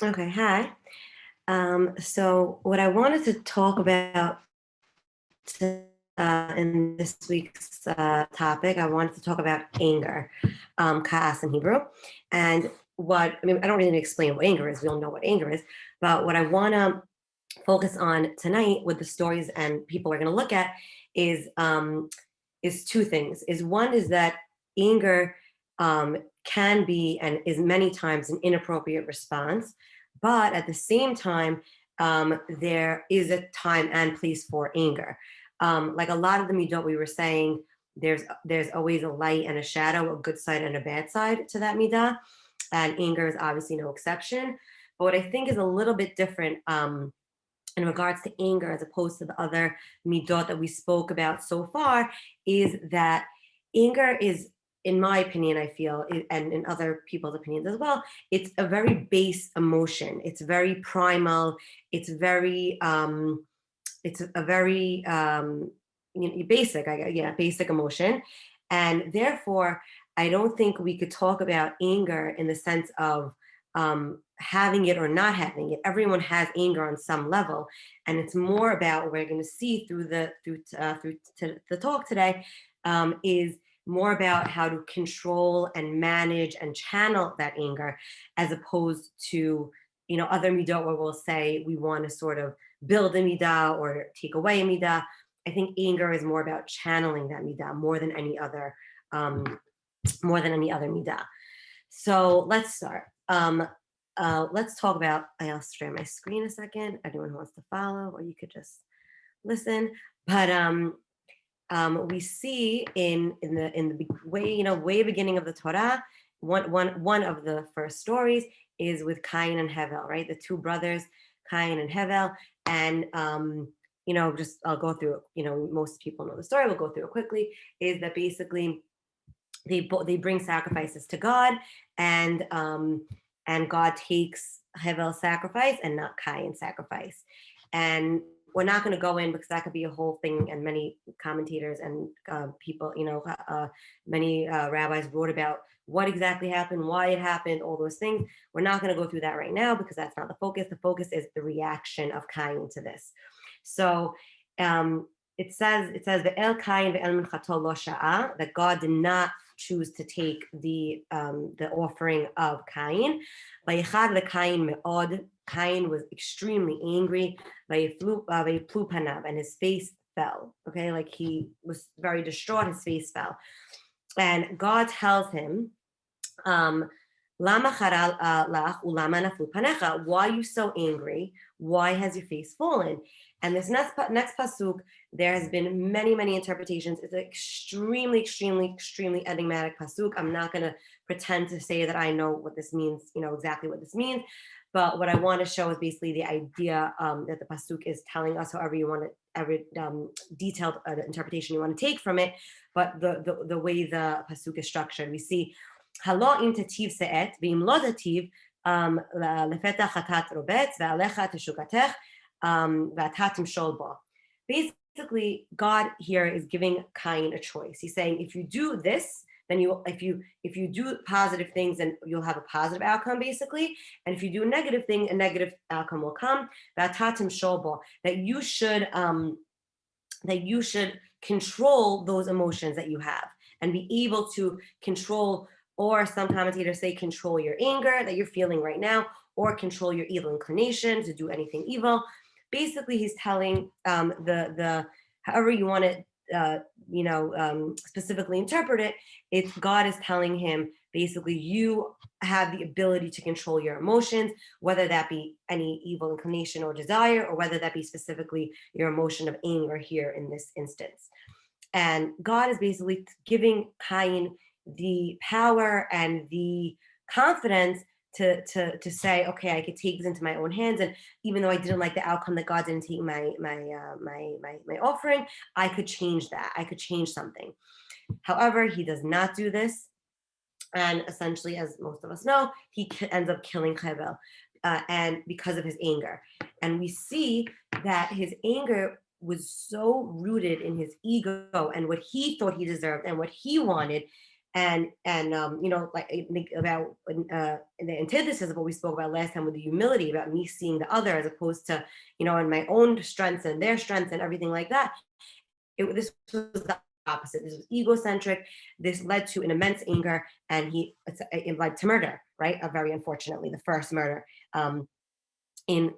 Okay, hi. So what I wanted to talk about in this week's topic, I wanted to talk about anger, kaas in Hebrew, and I don't really need to explain what anger is. We all know what anger is, but what I want to focus on tonight with the stories and people are going to look at is um, is two things. Is one is that anger can be and is many times an inappropriate response, but at the same time, there is a time and place for anger. Like a lot of the midot we were saying, there's always a light and a shadow, a good side and a bad side to that midah, and anger is obviously no exception. But what I think is a little bit different. In regards to anger as opposed to the other midot that we spoke about so far is that anger is, in my opinion, I feel, and in other people's opinions as well, it's a very base emotion. It's very primal. It's very it's a very basic, basic emotion, and therefore I don't think we could talk about anger in the sense of having it or not having it. Everyone has anger on some level, and it's more about what we're going to see the talk today is more about how to control and manage and channel that anger, as opposed to other midot where we'll say we want to sort of build a midah or take away a midah. I think anger is more about channeling that midah um, more than any other midah. So let's start. Let's talk about. I'll share my screen a second. Anyone who wants to follow, or you could just listen. But we see in the way beginning of the Torah, one of the first stories is with Cain and Hevel, right? The two brothers, Cain and Hevel, and just I'll go through it. Most people know the story. We'll go through it quickly. Is that basically they bring sacrifices to God, and God takes Hevel's sacrifice and not Cain's sacrifice, and we're not going to go in because that could be a whole thing, and many commentators and people, many rabbis wrote about what exactly happened, why it happened, all those things. We're not going to go through that right now because that's not the focus. The focus is the reaction of Cain to this. So it says the El Cain ve'el minchato lo sha'a, that God did not choose to take the offering of Cain. Vayichad leCain me'od. Cain was extremely angry. Vayiplu panav, and his face fell. Okay, like he was very distraught. His face fell, and God tells him, Lama charal lach ulama naflu panecha. Why are you so angry? Why has your face fallen? And this next pasuk, there has been many interpretations. It's an extremely enigmatic pasuk. I'm not going to pretend to say that I know what this means, exactly what this means. But what I want to show is basically the idea that the pasuk is telling us, however you want to, every detailed interpretation you want to take from it. But the way the pasuk is structured, we see הלא אם תטיב שאת, ואם לא תטיב, לפתח חטאת רובץ, ועליך תשוקתך, ואתה תמשול בו. Basically, God here is giving Cain a choice. He's saying, if you do this, then if you do positive things, then you'll have a positive outcome, basically. And if you do a negative thing, a negative outcome will come. ואתה תמשול בו. That you should control those emotions that you have and be able to control, or some commentators say control your anger that you're feeling right now, or control your evil inclination to do anything evil. Basically, he's telling the however you want to specifically interpret it. It's God is telling him basically you have the ability to control your emotions, whether that be any evil inclination or desire, or whether that be specifically your emotion of anger here in this instance. And God is basically giving Cain the power and the confidence to say, okay, I could take this into my own hands, and even though I didn't like the outcome, that God didn't take my offering, I could change that. I could change something. However, he does not do this, and essentially, as most of us know, he ends up killing Hevel, and because of his anger. And we see that his anger was so rooted in his ego and what he thought he deserved and what he wanted, like about the antithesis of what we spoke about last time with the humility, about me seeing the other as opposed to, and my own strengths and their strengths and everything like that. This was the opposite. This was egocentric. This led to an immense anger, and it led to murder, right? Very unfortunately, the first murder in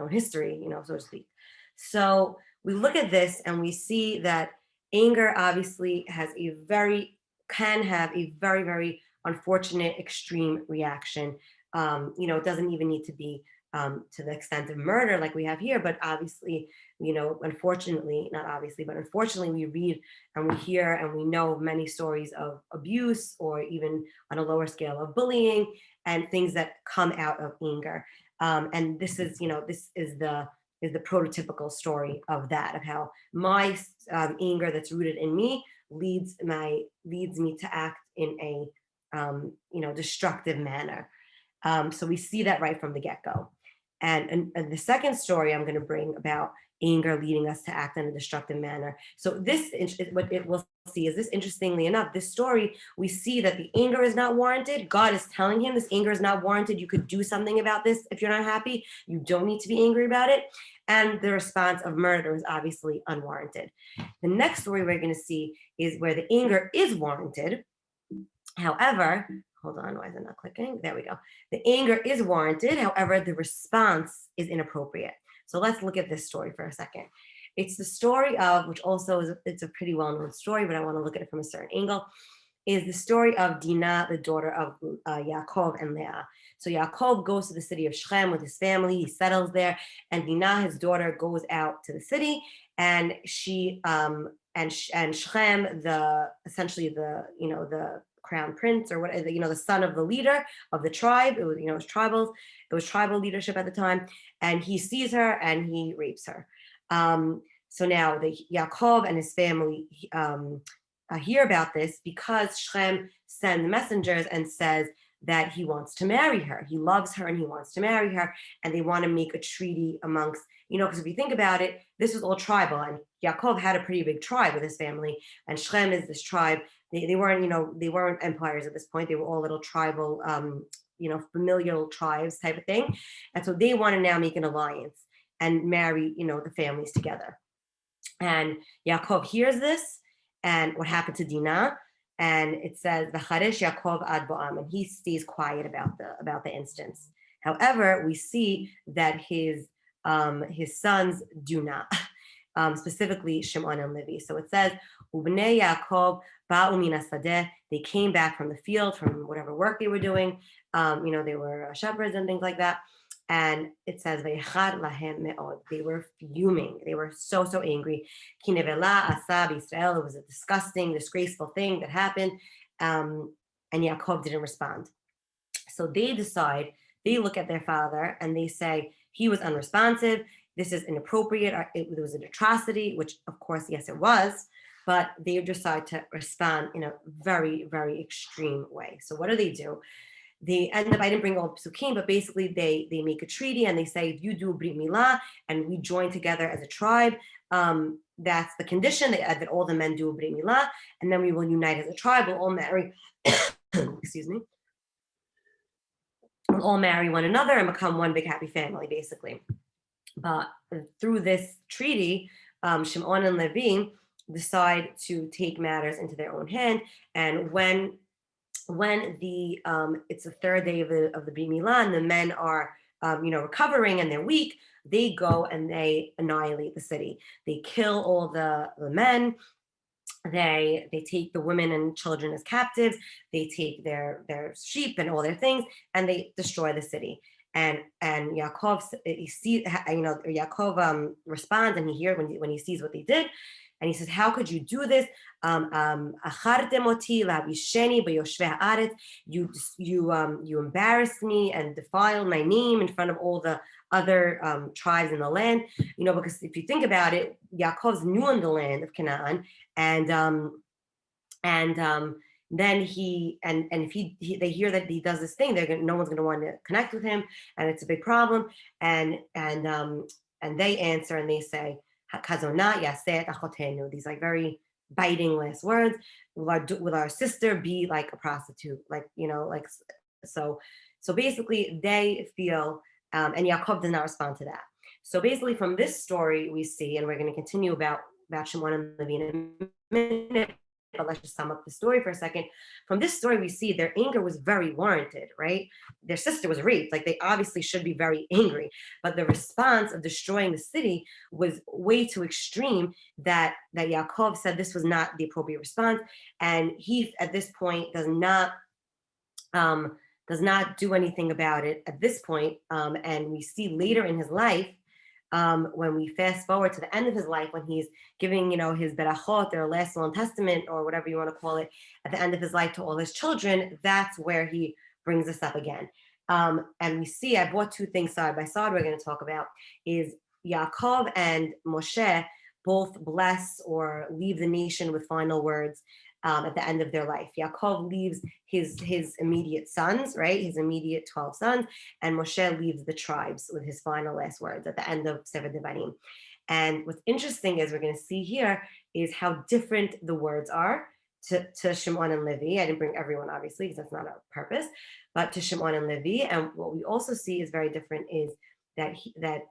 history, so to speak. So we look at this and we see that anger obviously can have a very, very unfortunate extreme reaction. It doesn't even need to be to the extent of murder like we have here, but obviously, unfortunately, not obviously, but unfortunately, we read and we hear and we know many stories of abuse, or even on a lower scale of bullying, and things that come out of anger. And this is the prototypical story of that, of how my anger that's rooted in me leads me to act in a destructive manner. So we see that right from the get-go. And the second story I'm going to bring about anger leading us to act in a destructive manner. So this is what it will see is this. Interestingly enough, this story, we see that the anger is not warranted. God is telling him this anger is not warranted. You could do something about this if you're not happy. You don't need to be angry about it. And the response of murder is obviously unwarranted. The next story we're going to see is where the anger is warranted. However, hold on, why is it not clicking? There we go. The anger is warranted. However, the response is inappropriate. So let's look at this story for a second. It's the story of, which also it's a pretty well-known story, but I want to look at it from a certain angle, is the story of Dinah, the daughter of Yaakov and Leah. So Yaakov goes to the city of Shechem with his family. He settles there, and Dinah, his daughter, goes out to the city, and she and Shechem, essentially the crown prince, or what, the son of the leader of the tribe. It was tribal leadership at the time, and he sees her and he rapes her. So now the Yaakov and his family hear about this because Shechem sends messengers and says that he wants to marry her. He loves her and he wants to marry her, and they want to make a treaty amongst, because if you think about it, this was all tribal, and Yaakov had a pretty big tribe with his family, and Shechem is this tribe. They weren't empires at this point. They were all little tribal, familial tribes type of thing. And so they want to now make an alliance and marry, the families together. And Yaakov hears this and what happened to Dinah. And it says, V'charesh Yaakov ad bo'am, and he stays quiet about the instance. However, we see that his sons do not. Specifically Shimon and Levi. So it says, Ubnei Yaakov ba'u min hasadeh. They came back from the field, from whatever work they were doing. They were shepherds and things like that. And it says, Vayechad lahem me'od. They were fuming. They were so angry. Ki nevela asa b'Yisrael. It was a disgusting, disgraceful thing that happened. And Yaakov didn't respond. So they look at their father and they say, he was unresponsive. This is inappropriate. It was an atrocity, which of course, yes, it was, but they decide to respond in a very, very extreme way. So what do? They end up, I didn't bring all the psukim, but basically they make a treaty and they say, if you do brit milah and we join together as a tribe, that's the condition that all the men do brit milah, and then we will unite as a tribe. We'll all marry, excuse me, we'll all marry one another and become one big happy family, basically. But through this treaty, Shimon and Levi decide to take matters into their own hand. And when it's the third day of the Brit Milah, and the men are recovering and they're weak, they go and they annihilate the city. They kill all the men. They take the women and children as captives. They take their sheep and all their things, and they destroy the city. And Yaakov, Yaakov responds, and he hears when he sees what they did, and he says, "How could you do this? You embarrassed me and defiled my name in front of all the other tribes in the land. Because if you think about it, Yaakov's new in the land of Canaan, and then if they hear that he does this thing, no one's going to want to connect with him, and it's a big problem. And they answer and they say, "Kazonah yaset achotenu." These like very biting last words. Will our sister be like a prostitute? So. So basically, they feel, and Yaakov does not respond to that. So basically, from this story, we see, and we're going to continue about Shimon and Levi in a minute. But let's just sum up the story for a second. From this story, we see their anger was very warranted, right? Their sister was raped. Like, they obviously should be very angry. But the response of destroying the city was way too extreme that Yaakov said this was not the appropriate response. And he, at this point, um, does not do anything about it at this point. And we see later in his life, when we fast forward to the end of his life, when he's giving, his berachot, or last will and testament, or whatever you want to call it, at the end of his life to all his children, that's where he brings this up again. And we see, I brought two things side by side we're going to talk about, is Yaakov and Moshe both bless or leave the nation with final words at the end of their life. Yaakov leaves his immediate sons, right? His immediate 12 sons, and Moshe leaves the tribes with his final last words at the end of Sefer Devarim. And what's interesting, as we're going to see here, is how different the words are to Shimon and Levi. I didn't bring everyone, obviously, because that's not our purpose, but to Shimon and Levi. And what we also see is very different is that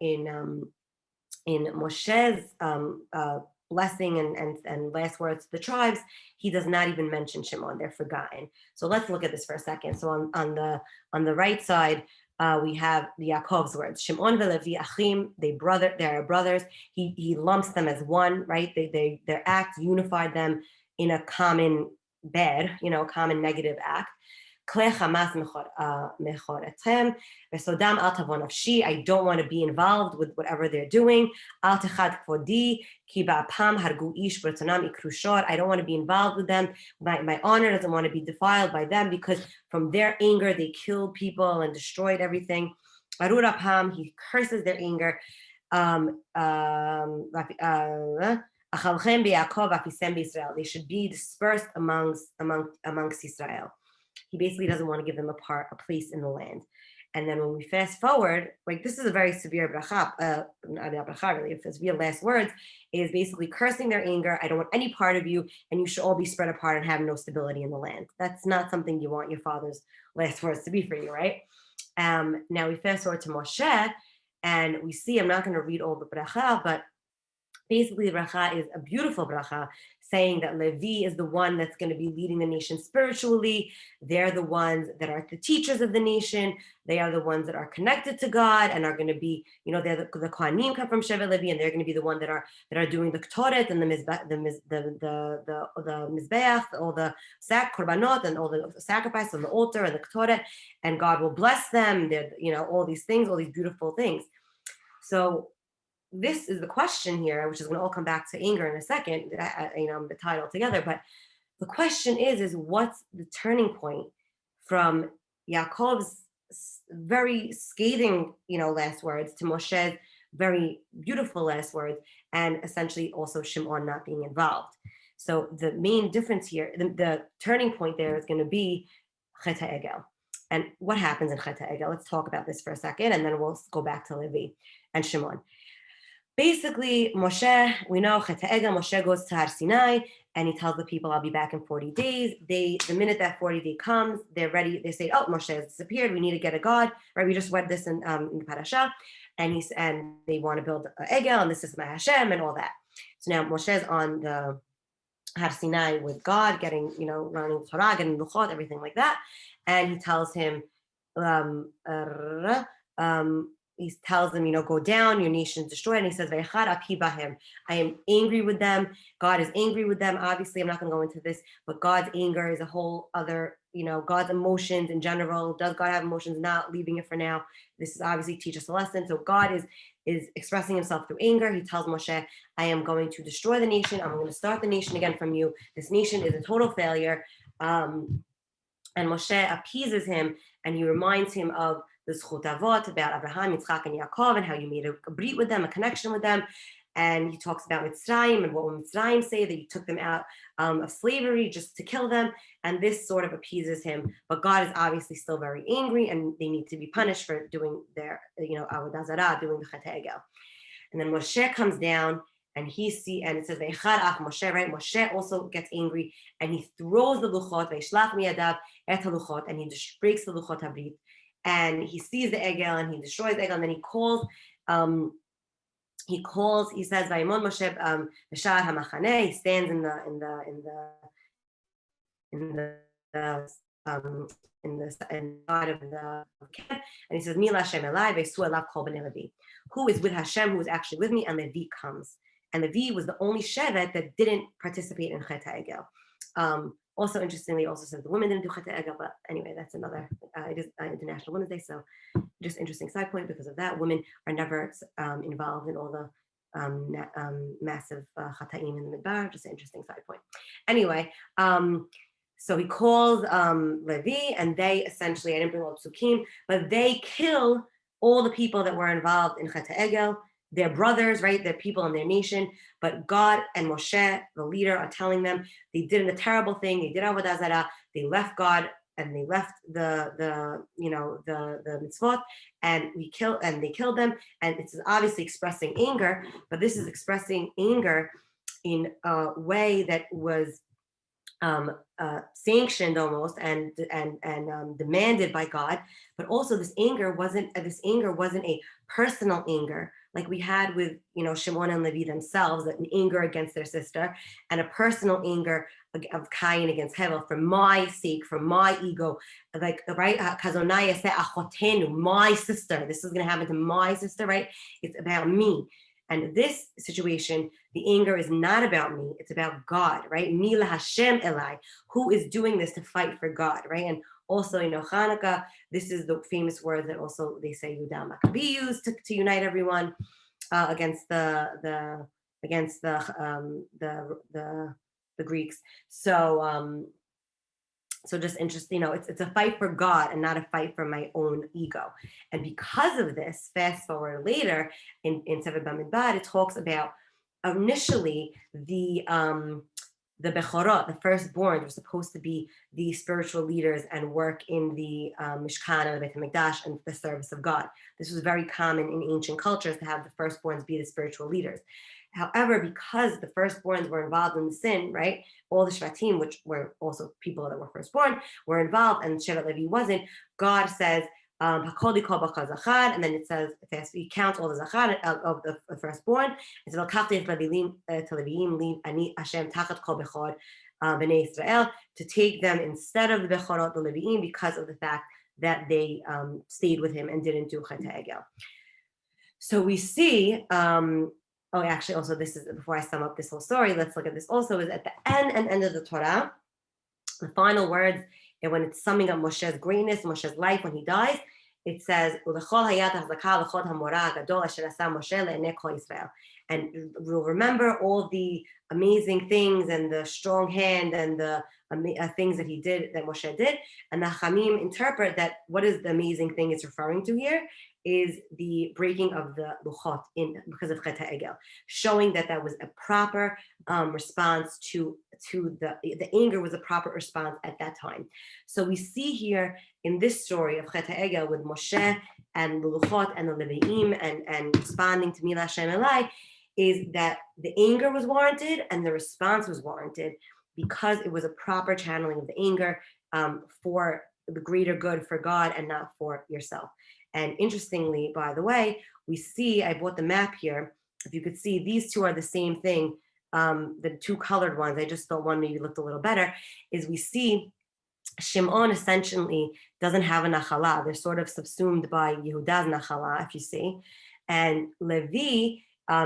in Moshe's blessing and last words to the tribes, he does not even mention Shimon. They're forgotten. So let's look at this for a second. So on the right side, we have the Yaakov's words. Shimon veLevi achim, they are brothers. He lumps them as one, right? Their act unified them in a common bad, common negative act. I don't want to be involved with whatever they're doing. I don't want to be involved with them. My honor doesn't want to be defiled by them, because from their anger, they killed people and destroyed everything. He curses their anger. They should be dispersed amongst Israel. He basically doesn't want to give them a place in the land. And then when we fast forward, like, this is a very severe bracha, not bracha really, a severe last words, is basically cursing their anger. I don't want any part of you, and you should all be spread apart and have no stability in the land. That's not something you want your father's last words to be for you, right? Now we fast forward to Moshe, and we see, I'm not going to read all the bracha, but basically, the bracha is a beautiful bracha, saying that Levi is the one that's going to be leading the nation spiritually. They're the ones that are the teachers of the nation. They are the ones that are connected to God and are going to be, they're the Kohanim come from Shevet Levi, and they're going to be the ones that are doing the Ktoret and the Mizbeach, all the korbanot and all the sacrifice on the altar and the Ktoret, and God will bless them. They're, all these things, all these beautiful things. So this is the question here, which is going to all come back to anger in a second, the title together. But the question is what's the turning point from Yaakov's very scathing, last words to Moshe's very beautiful last words, and essentially also Shimon not being involved. So the main difference here, the turning point there is going to be Chet HaEgel. And what happens in Chet HaEgel? Let's talk about this for a second, and then we'll go back to Levi and Shimon. Basically, Moshe, we know Chet HaEgel, Moshe goes to Har Sinai, and he tells the people, I'll be back in 40 days. The minute that 40 day comes, they're ready. They say, oh, Moshe has disappeared. We need to get a God, right? We just read this in the parasha, and they want to build an Egel, and this is my Hashem, and all that. So now Moshe is on the Har Sinai with God, getting, learning Torah, getting Luchot, everything like that. And he tells him, he tells them, go down, your nation is destroyed. And he says, I am angry with them. God is angry with them. Obviously, I'm not going to go into this, but God's anger is a whole other, God's emotions in general. Does God have emotions? Not, leaving it for now. This is obviously teach us a lesson. So God is expressing himself through anger. He tells Moshe, I am going to destroy the nation. I'm going to start the nation again from you. This nation is a total failure. And Moshe appeases him, and he reminds him of the Zchut Avot, about Abraham, Yitzchak, and Yaakov, and how you made a brit with them, a connection with them. And he talks about Mitzrayim and what will Mitzrayim say, that you took them out of slavery just to kill them. And this sort of appeases him. But God is obviously still very angry, and they need to be punished for doing their, Avodah Zarah, doing the Chet HaEgel. And then Moshe comes down, and it says Veichad Ach Moshe, right? Moshe also gets angry, and he throws the luchot, Veishlach miyadav et haluchot, and he breaks the luchot habrit, and he sees the egel, and he destroys the egel, and then he calls. He says, Vayimon Moshe b'shar hamachane. He stands in the side of the camp, and he says, Mila Hashem elai ve'su elav kol b'nei Levi. Who is with Hashem, who is actually with me, and Levi comes. And Levi was the only shevet that didn't participate in Chet HaEgel. Also, interestingly, also says the women didn't do Chet HaEgel, but anyway, that's another, it is International Women's Day, so just interesting side point because of that. Women are never involved in all the massive Chataim in the Midbar, just an interesting side point. Anyway, so he calls Levi, and they essentially, I didn't bring all the psukim, but they kill all the people that were involved in Chet HaEgel, their brothers, right? Their people in their nation. But God and Moshe, the leader, are telling them they did a terrible thing. They did avodah zarah. They left God and they left the mitzvot, and they killed them. And it's obviously expressing anger, but this is expressing anger in a way that was sanctioned almost and demanded by God. But also this anger wasn't a personal anger like we had with Shimon and Levi themselves, an anger against their sister, and a personal anger of Cain against Hevel for my sake, for my ego, like right, Kazonaya said, Achotenu, my sister. This is going to happen to my sister, right? It's about me. And this situation, the anger is not about me, it's about God, right? Mila Hashem Elai, who is doing this to fight for God, right? And also, Hanukkah, this is the famous word that also they say Yudah Maccabi used to unite everyone against the Greeks. So just interesting, it's a fight for God and not a fight for my own ego. And because of this, fast forward later in Sefer Bamidbar, it talks about initially the Bechorot, the firstborn, were supposed to be the spiritual leaders and work in the Mishkan and the Beit HaMikdash and the service of God. This was very common in ancient cultures to have the firstborns be the spiritual leaders. However, because the firstborns were involved in the sin, right? All the Shvatim, which were also people that were firstborn, were involved, and Shevet Levi wasn't. God says, and then it says, he counts all the zachar of the firstborn. It says, to take them instead of the Bechorot, the Leviim, because of the fact that they stayed with him and didn't do Chet HaEgel. So we see, actually, also this is, before I sum up this whole story, let's look at this also, is at the end of the Torah, the final words, and when it's summing up Moshe's greatness, Moshe's life when he dies, it says, and we'll remember all the amazing things and the strong hand and the things that he did, that Moshe did. And the Chamim interpret that what is the amazing thing it's referring to here is the breaking of the luchot because of Chet HaEgel, showing that was a proper response to the anger was a proper response at that time. So we see here in this story of Chet HaEgel with Moshe and the luchot and the Leviim and responding to Mila Hashem Elai, is that the anger was warranted and the response was warranted because it was a proper channeling of the anger for the greater good for God and not for yourself. And interestingly, by the way, we see, I brought the map here. If you could see, these two are the same thing. The two colored ones, I just thought one maybe looked a little better, is we see Shimon essentially doesn't have a nachala. They're sort of subsumed by Yehuda's nachala, if you see. And Levi,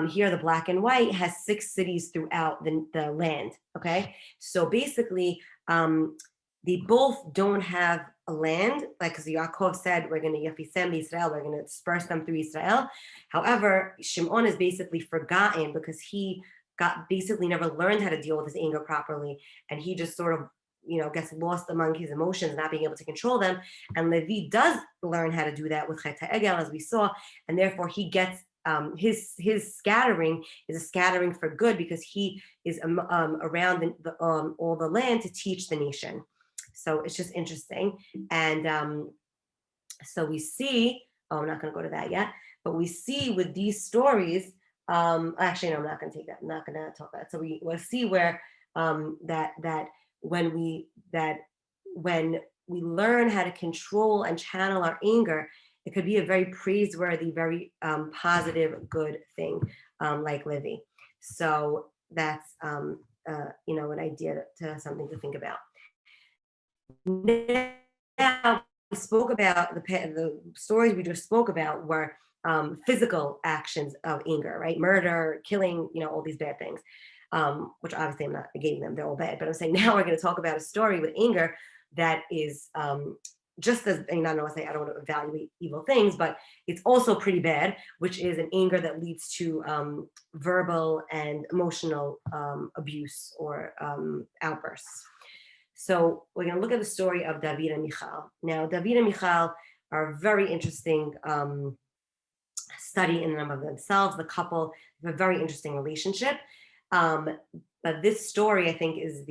here the black and white, has 6 cities throughout the land, okay? So basically, they both don't have a land, like as Yaakov said, we're going to Yafisem Israel, we're going to disperse them through Israel. However, Shimon is basically forgotten because he basically never learned how to deal with his anger properly, and he just sort of gets lost among his emotions, not being able to control them. And Levi does learn how to do that with Chet HaEgel, as we saw, and therefore he gets his scattering is a scattering for good because he is around all the land to teach the nation. So it's just interesting. And so we see, I'm not going to go to that yet, but we see with these stories Actually, no, I'm not going to take that. I'm not going to talk about it. So we'll see where that when we learn how to control and channel our anger, it could be a very praiseworthy, very positive, good thing, like Livy. So that's an idea to something to think about. Now we spoke about the stories we just spoke about were physical actions of anger, right? Murder, killing, all these bad things, which obviously I'm not negating them; they're all bad. But I'm saying now we're going to talk about a story with anger that is just as, I don't want to evaluate evil things, but it's also pretty bad, which is an anger that leads to verbal and emotional abuse or outbursts. So we're going to look at the story of David and Michal. Now, David and Michal are a very interesting study in and of themselves. The couple have a very interesting relationship. But this story, I think, is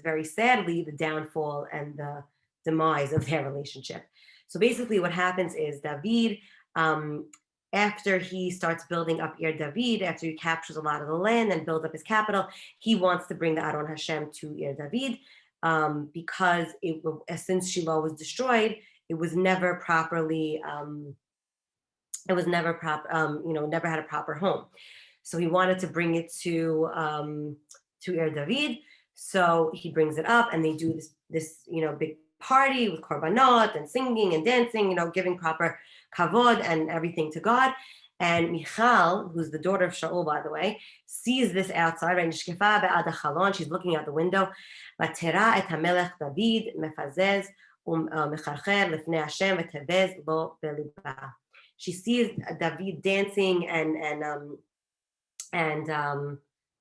very sadly the downfall and the demise of their relationship. So basically what happens is David, after he starts building up Ir David, after he captures a lot of the land and builds up his capital, he wants to bring the Aron Hashem to Ir David. Because since Shiloh was destroyed, it was never properly, never had a proper home. So he wanted to bring it to Ir David. So he brings it up, and they do this big party with korbanot and singing and dancing, giving proper kavod and everything to God. And Michal, who's the daughter of Shaul, by the way, sees this outside, right? She's looking out the window. She sees David dancing and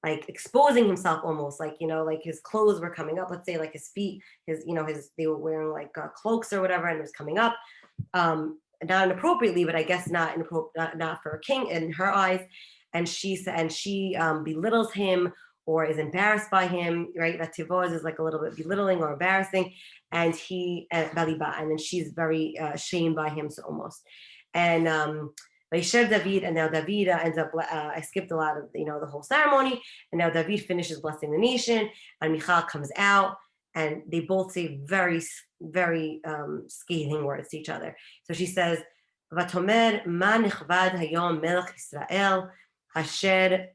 like exposing himself, almost like like his clothes were coming up. Let's say like his feet, they were wearing like cloaks or whatever, and it was coming up. Not inappropriately, but I guess not for a king in her eyes. And she belittles him or is embarrassed by him, right? That tivoz is like a little bit belittling or embarrassing, and then she's very shamed by him, so almost. And David, and now David ends up. I skipped a lot of the whole ceremony, and now David finishes blessing the nation, and Michal comes out. And they both say very, very scathing words to each other. So she says, "Vatomer ma nichvad hayom melech Israel, asher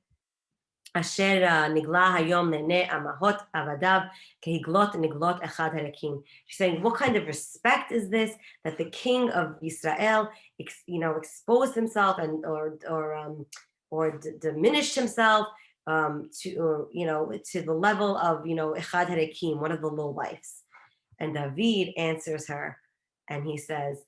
nigla hayom nene amahot avadav kehiglot niglot echad harakim." She's saying, what kind of respect is this that the king of Israel, exposed himself and or diminished himself to the level of echad harakim, one of the low lives. And David answers her, and he says,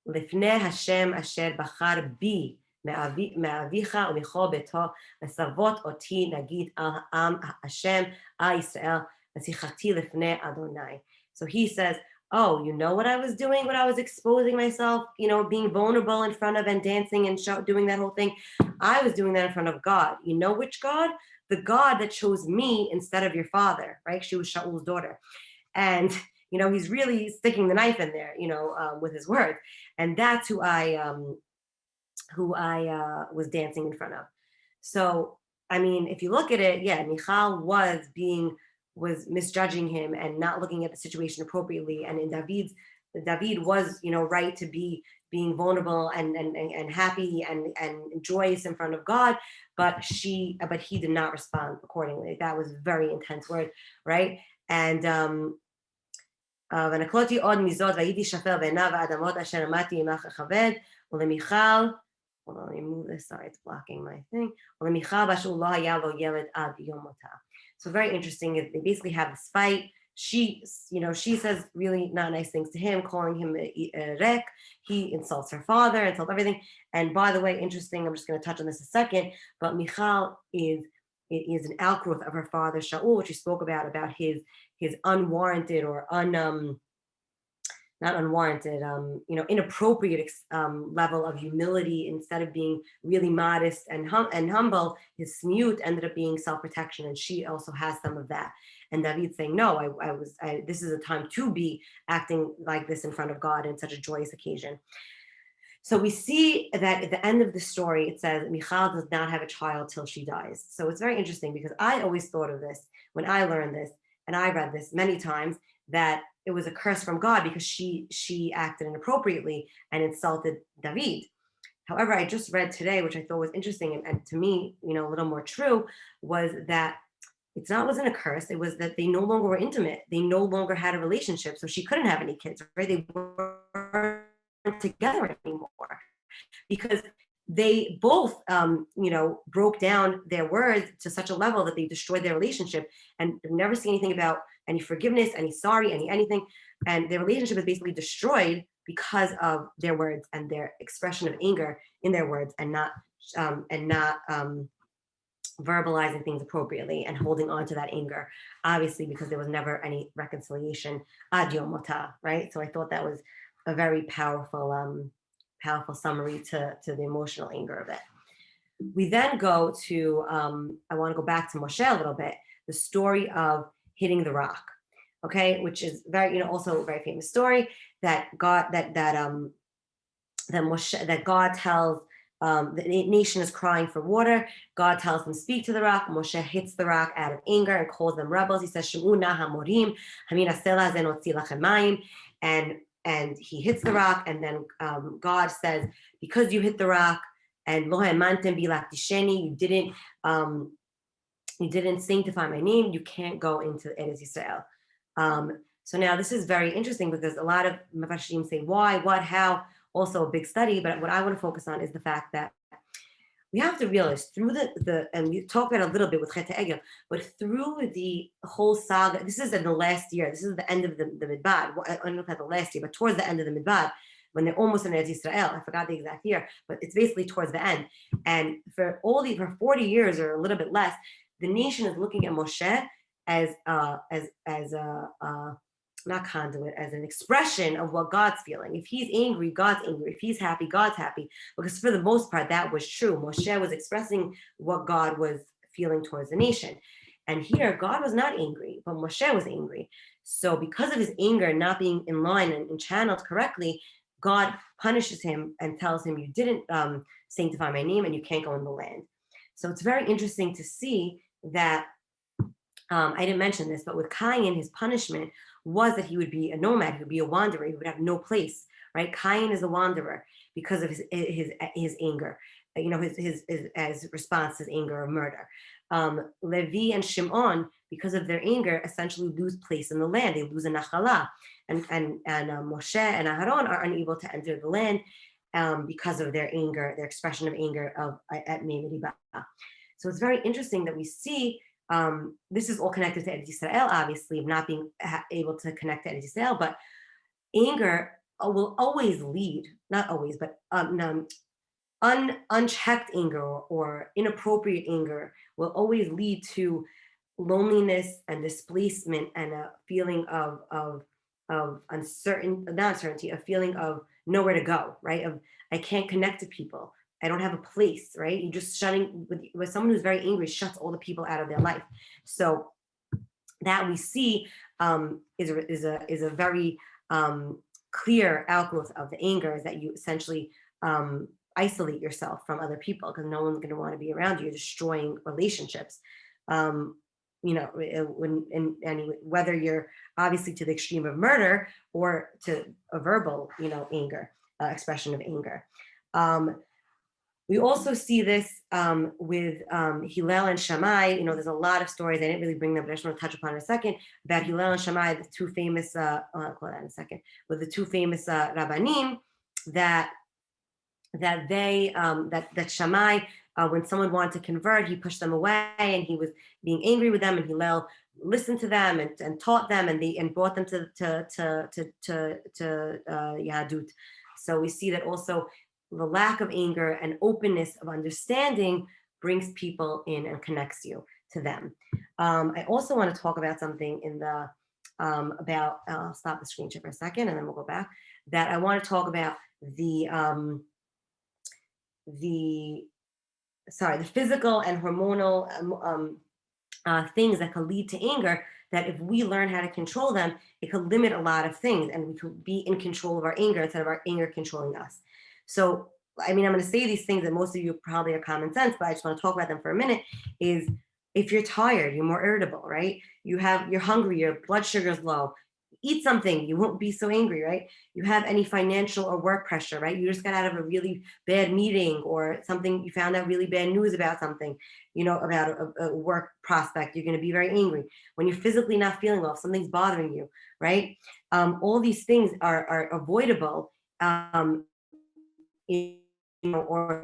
"Lifnei Hashem asher bachar bi me'avicha u'michol beto lesavot oti nagid al am Hashem al Yisrael v'sichati lifnei Adonai." So he says, "Oh, you know what I was doing when I was exposing myself, being vulnerable in front of and dancing and doing that whole thing? I was doing that in front of God. You know which God? The God that chose me instead of your father," right? She was Shaul's daughter. And, he's really sticking the knife in there, with his words. And that's who I was dancing in front of. So, I mean, if you look at it, yeah, Michal was misjudging him and not looking at the situation appropriately. And in David was, right to be being vulnerable and happy and joyous in front of God, but he did not respond accordingly. That was a very intense word, right? And ונקלותי עוד מזאת והייתי שפל בעיניו האדמות אשר למדתי עמך אכבד ולמיכל, hold on, let me move this, sorry, it's blocking my thing. ולמיכל בשול לא היה לו ילד עד יום מותה. So very interesting, they basically have this fight. She says really not nice things to him, calling him rek. He insults her father, insults everything. And by the way, interesting, I'm just going to touch on this a second, but Michal is an outgrowth of her father Shaul, which we spoke about his unwarranted or not unwarranted, inappropriate level of humility. Instead of being really modest and humble, his smute ended up being self-protection, and she also has some of that. And David's saying, no, this is a time to be acting like this in front of God in such a joyous occasion. So we see that at the end of the story, it says Michal does not have a child till she dies. So it's very interesting because I always thought of this when I learned this, and I read this many times, that it was a curse from God because she acted inappropriately and insulted David. However, I just read today, which I thought was interesting and to me, a little more true, was that wasn't a curse. It was that they no longer were intimate. They no longer had a relationship. So she couldn't have any kids, right? They weren't together anymore because they both, broke down their words to such a level that they destroyed their relationship and never see anything about any forgiveness, any sorry, anything. And their relationship is basically destroyed because of their words and their expression of anger in their words and not verbalizing things appropriately and holding on to that anger, obviously, because there was never any reconciliation ad yom motah, right? So I thought that was a very powerful summary to the emotional anger of it. We then go to, I want to go back to Moshe a little bit, the story of hitting the rock, okay, which is very, also a very famous story that God, that Moshe, that God tells, the nation is crying for water. God tells them, speak to the rock. Moshe hits the rock out of anger and calls them rebels. He says, Shemuna hamorim, hamina sela zenotzi lachem mayim. And he hits the rock, and then God says, because you hit the rock, and lo ha'emantem bi laktisheni, you didn't sanctify my name, you can't go into Eretz Yisrael. So now this is very interesting because a lot of Mefashim say why, what, how, also a big study, but what I want to focus on is the fact that we have to realize through the and we talked about it a little bit with Chet Egel, but through the whole saga, this is in the last year, this is the end of the Midbad, I don't know if that's the last year, but towards the end of the Midbad, when they're almost in Eretz Yisrael, I forgot the exact year, but it's basically towards the end. And for 40 years or a little bit less, the nation is looking at Moshe as not conduit, as an expression of what God's feeling. If he's angry, God's angry. If he's happy, God's happy. Because for the most part, that was true. Moshe was expressing what God was feeling towards the nation. And here, God was not angry, but Moshe was angry. So because of his anger not being in line and channeled correctly, God punishes him and tells him, you didn't sanctify my name and you can't go in the land. So it's very interesting to see that, I didn't mention this, but with Cain, his punishment was that he would be a nomad, he would be a wanderer, he would have no place, right? Cain is a wanderer because of his anger, his response, his anger of murder. Levi and Shimon, because of their anger, essentially lose place in the land. They lose a nachala, and Moshe and Aharon are unable to enter the land because of their anger, their expression of anger at Meribah. So it's very interesting that we see. This is all connected to Eretz Yisrael, obviously, of not being able to connect to Eretz Yisrael, but anger will always lead, not always, but unchecked anger or inappropriate anger will always lead to loneliness and displacement and a feeling of uncertainty, a feeling of nowhere to go, right? Of I can't connect to people. I don't have a place, right? You're just shutting with someone who's very angry, shuts all the people out of their life. So that we see is a very clear outgrowth of the anger, is that you essentially isolate yourself from other people because no one's going to want to be around you. You're destroying relationships. Whether you're obviously to the extreme of murder or to a verbal, anger, expression of anger. We also see this with Hillel and Shammai. There's a lot of stories. I didn't really bring them, but I just want to touch upon in a second about Hillel and Shammai, the two famous. I'll call that in a second. With the two famous rabbanim that Shammai, when someone wanted to convert, he pushed them away, and he was being angry with them. And Hillel listened to them and taught them, and brought them to Yahadut. So we see that also. The lack of anger and openness of understanding brings people in and connects you to them. I also want to talk about something in the about. I'll stop the screen share for a second, and then we'll go back. That I want to talk about the physical and hormonal things that can lead to anger. That if we learn how to control them, it could limit a lot of things, and we could be in control of our anger instead of our anger controlling us. So, I mean, I'm going to say these things that most of you probably are common sense, but I just want to talk about them for a minute. Is if you're tired, you're more irritable, right? You're hungry, your blood sugar's low. Eat something, you won't be so angry, right? You have any financial or work pressure, right? You just got out of a really bad meeting or something, you found out really bad news about something, about a work prospect, you're going to be very angry. When you're physically not feeling well, if something's bothering you, right? All these things are avoidable, or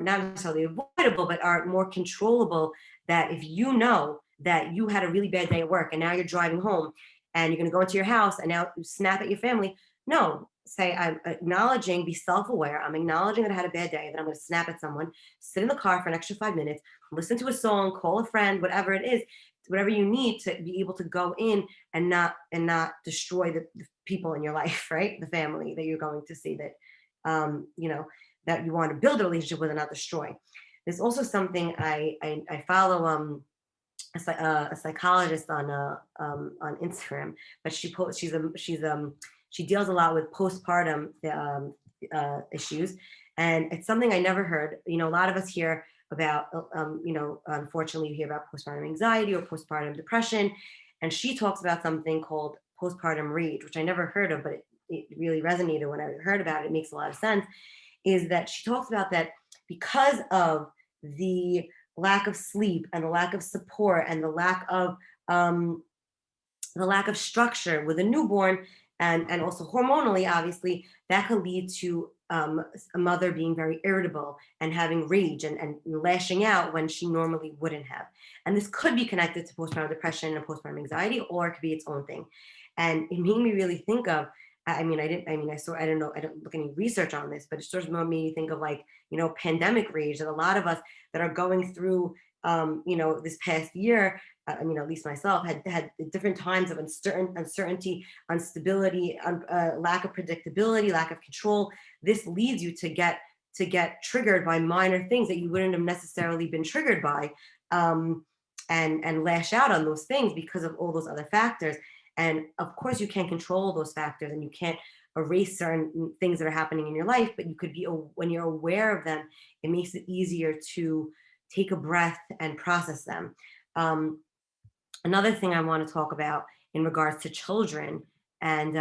not necessarily avoidable, but are more controllable. That if you know that you had a really bad day at work and now you're driving home and you're going to go into your house and now you snap at your family, no, say, I'm acknowledging, be self-aware. I'm acknowledging that I had a bad day, that I'm going to snap at someone, sit in the car for an extra 5 minutes, listen to a song, call a friend, whatever it is, whatever you need to be able to go in and not destroy the people in your life, right? The family that you're going to see, that that you want to build a relationship with and not destroy. There's also something I follow a psychologist on Instagram, but she deals a lot with postpartum issues, and it's something I never heard. A lot of us hear about, unfortunately, you hear about postpartum anxiety or postpartum depression, and she talks about something called postpartum rage, which I never heard of, but it really resonated when I heard about it. It makes a lot of sense. Is that she talks about that because of the lack of sleep and the lack of support and um, the lack of structure with a newborn, and also hormonally, obviously, that can lead to a mother being very irritable and having rage and lashing out when she normally wouldn't have. And this could be connected to postpartum depression and postpartum anxiety, or it could be its own thing. And it made me really think of, I don't know, I don't look any research on this, but it sort of made me think of, like, pandemic rage, that a lot of us that are going through, this past year, at least myself, had different times of uncertainty, instability, lack of predictability, lack of control. This leads you to get triggered by minor things that you wouldn't have necessarily been triggered by, and lash out on those things because of all those other factors. And of course, you can't control those factors, and you can't erase certain things that are happening in your life. But you could be, when you're aware of them, it makes it easier to take a breath and process them. Um, Another thing I want to talk about in regards to children, and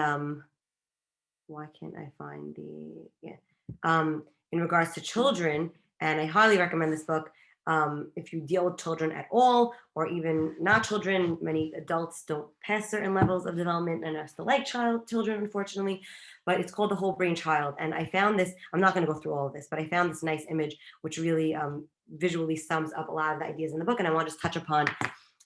why can't I find yeah, in regards to children, and I highly recommend this book. If you deal with children at all, or even not children, many adults don't pass certain levels of development and are still like children, unfortunately. But it's called The Whole Brain Child, and I found this. I'm not going to go through all of this, but I found this nice image which really visually sums up a lot of the ideas in the book, and I want to just touch upon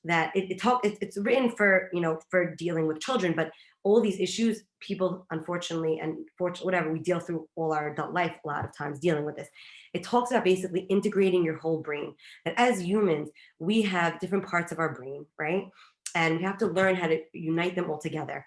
that. It's written for, for dealing with children, but all these issues, people, unfortunately, and whatever, we deal through all our adult life a lot of times dealing with this. It talks about basically integrating your whole brain, that as humans, we have different parts of our brain, right? And we have to learn how to unite them all together.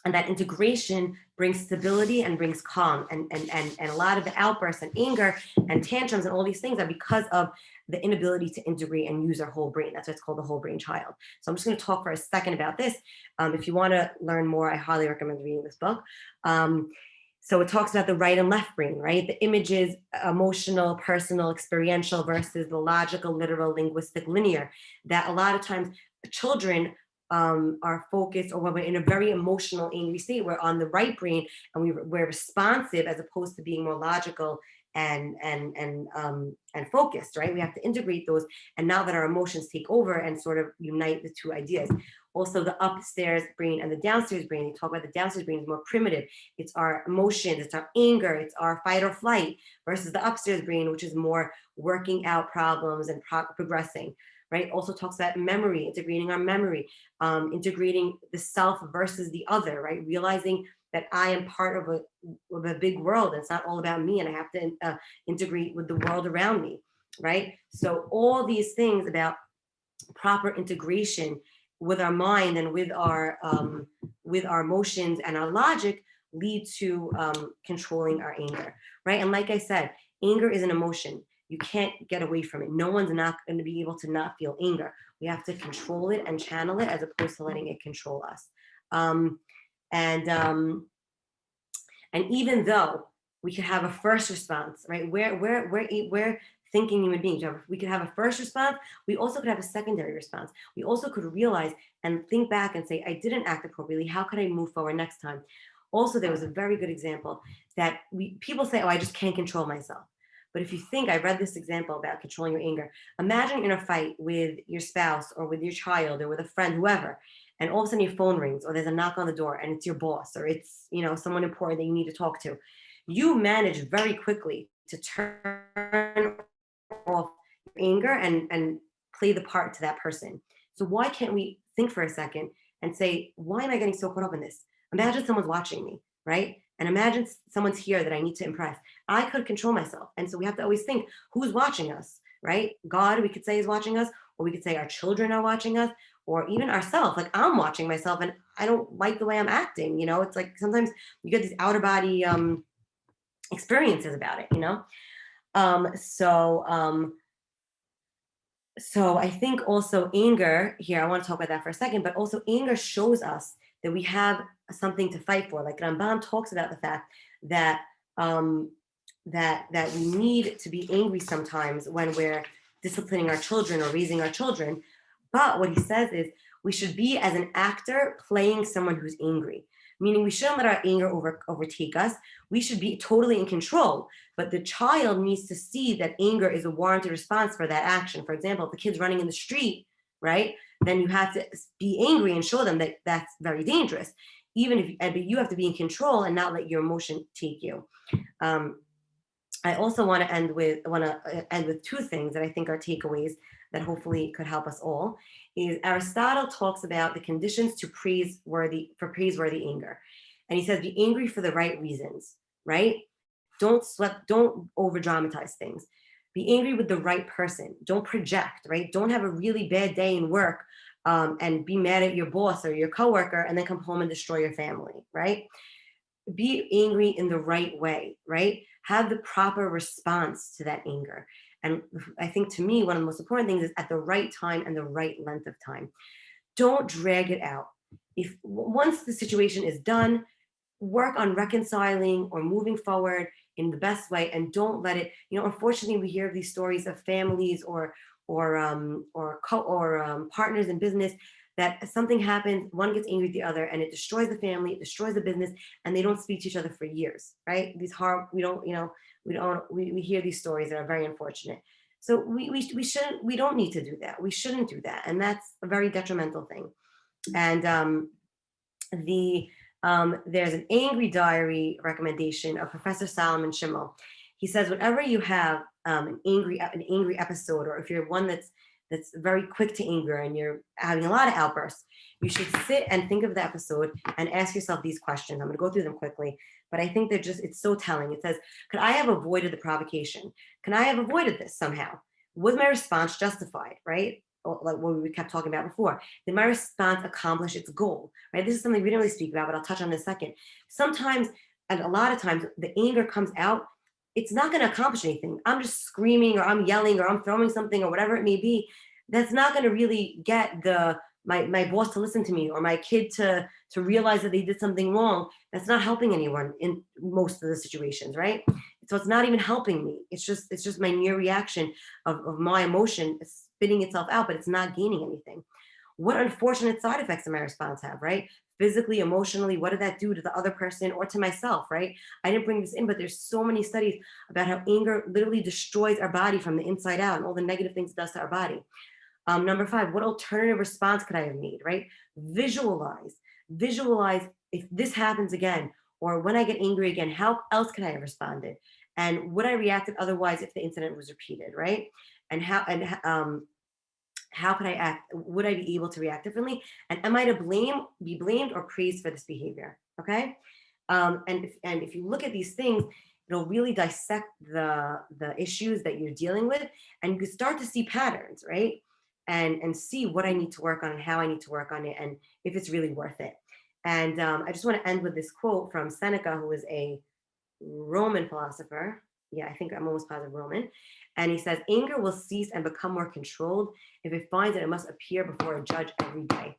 And that integration brings stability and brings calm, and a lot of the outbursts and anger and tantrums and all these things are because of the inability to integrate and use our whole brain. That's why it's called The Whole Brain Child. So I'm just going to talk for a second about this. If you want to learn more, I highly recommend reading this book. So it talks about the right and left brain, right? The images, emotional, personal, experiential versus the logical, literal, linguistic, linear. That a lot of times children are focused, or when we're in a very emotional, angry state, we're on the right brain, and we're responsive as opposed to being more logical and focused, right? We have to integrate those, and now that our emotions take over and sort of unite the two ideas. Also, the upstairs brain and the downstairs brain. You talk about the downstairs brain is more primitive. It's our emotions, it's our anger, it's our fight or flight, versus the upstairs brain, which is more working out problems and progressing. Right? Also talks about memory, integrating our memory, integrating the self versus the other, right? Realizing that I am part of a big world. It's not all about me, and I have to integrate with the world around me, right? So all these things about proper integration with our mind and with our emotions and our logic lead to controlling our anger, right? And like I said, anger is an emotion. You can't get away from it. No one's not going to be able to not feel anger. We have to control it and channel it as opposed to letting it control us. And even though we could have a first response, right? We're thinking human beings. We could have a first response. We also could have a secondary response. We also could realize and think back and say, I didn't act appropriately. How could I move forward next time? Also, there was a very good example that people say, oh, I just can't control myself. But if you think, I read this example about controlling your anger. Imagine you're in a fight with your spouse or with your child or with a friend, whoever, and all of a sudden your phone rings or there's a knock on the door and it's your boss or it's, someone important that you need to talk to. You manage very quickly to turn off your anger and play the part to that person. So why can't we think for a second and say, why am I getting so caught up in this? Imagine someone's watching me, right? And imagine someone's here that I need to impress. I could control myself. And so we have to always think, who's watching us, right? God, we could say, is watching us, or we could say our children are watching us, or even ourselves. Like I'm watching myself and I don't like the way I'm acting. It's like sometimes you get these outer body experiences about it, Um, so um, so I think also anger here, I want to talk about that for a second, but also anger shows us that we have something to fight for. Like Rambam talks about the fact that that we need to be angry sometimes when we're disciplining our children or raising our children. But what he says is we should be as an actor playing someone who's angry, meaning we shouldn't let our anger overtake us. We should be totally in control. But the child needs to see that anger is a warranted response for that action. For example, if the kid's running in the street, right, then you have to be angry and show them that that's very dangerous. But you have to be in control and not let your emotion take you. Um, I also want to end with two things that I think are takeaways that hopefully could help us all. Is Aristotle talks about the conditions to praiseworthy anger, and he says be angry for the right reasons, right? Don't over dramatize things. Be angry with the right person. Don't project, right? Don't have a really bad day in work and be mad at your boss or your coworker and then come home and destroy your family, right? Be angry in the right way, right? Have the proper response to that anger. And I think to me, one of the most important things is at the right time and the right length of time. Don't drag it out. If once the situation is done, work on reconciling or moving forward in the best way, and don't let it. Unfortunately, we hear these stories of families or partners in business that something happens, one gets angry at the other, and it destroys the family, it destroys the business, and they don't speak to each other for years, right? We hear these stories that are very unfortunate. So we don't need to do that. We shouldn't do that, and that's a very detrimental thing. And there's an angry diary recommendation of Professor Solomon Schimmel. He says whenever you have an angry episode, or if you're one that's very quick to anger and you're having a lot of outbursts, you should sit and think of the episode and ask yourself these questions. I'm going to go through them quickly, but I think it's so telling. It says, could I have avoided the provocation? Can I have avoided this somehow? Was my response justified, right? Like what we kept talking about before. Did my response accomplish its goal, right? This is something we didn't really speak about, but I'll touch on in a second. Sometimes, and a lot of times, the anger comes out, it's not going to accomplish anything. I'm just screaming or I'm yelling or I'm throwing something or whatever it may be. That's not going to really get my boss to listen to me or my kid to realize that they did something wrong. That's not helping anyone in most of the situations, right? So it's not even helping me. It's just my near reaction of my emotion spitting itself out, but it's not gaining anything. What unfortunate side effects did my response have, right? Physically, emotionally, what did that do to the other person or to myself, right? I didn't bring this in, but there's so many studies about how anger literally destroys our body from the inside out and all the negative things it does to our body. Number 5, what alternative response could I have made, right? Visualize if this happens again, or when I get angry again, how else could I have responded? And would I reacted otherwise if the incident was repeated, right? And how could I act? Would I be able to react differently? And am I to be blamed or praised for this behavior? Okay. And if you look at these things, it'll really dissect the issues that you're dealing with, and you can start to see patterns, right? And see what I need to work on and how I need to work on it, and if it's really worth it. And I just want to end with this quote from Seneca, who was a Roman philosopher. Yeah, I think I'm almost positive Roman. And he says, anger will cease and become more controlled if it finds that it must appear before a judge every day.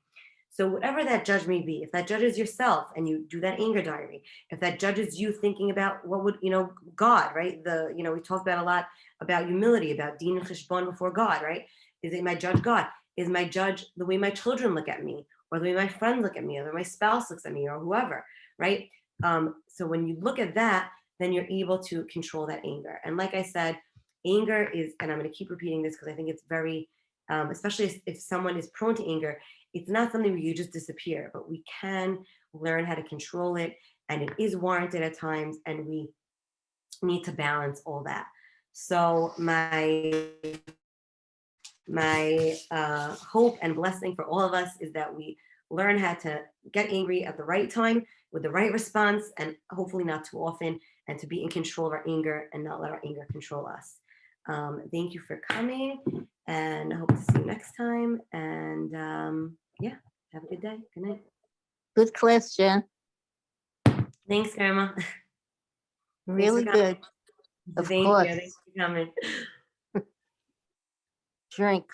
So whatever that judge may be, if that judge is yourself and you do that anger diary, if that judges you thinking about what would, God, right? We talked about a lot about humility, about din and cheshbon before God, right? Is it my judge God? Is my judge the way my children look at me, or the way my friends look at me, or the way my spouse looks at me, or whoever, right? So when you look at that, then you're able to control that anger. And like I said, anger is, and I'm going to keep repeating this because I think it's very, especially if someone is prone to anger, it's not something where you just disappear, but we can learn how to control it, and it is warranted at times, and we need to balance all that. So my hope and blessing for all of us is that we learn how to get angry at the right time with the right response, and hopefully not too often, and to be in control of our anger and not let our anger control us. Thank you for coming, and I hope to see you next time. And yeah, have a good day. Good night. Good question. Thanks, Grandma. Really good. Of Thank course. you. Thanks for coming. Drink.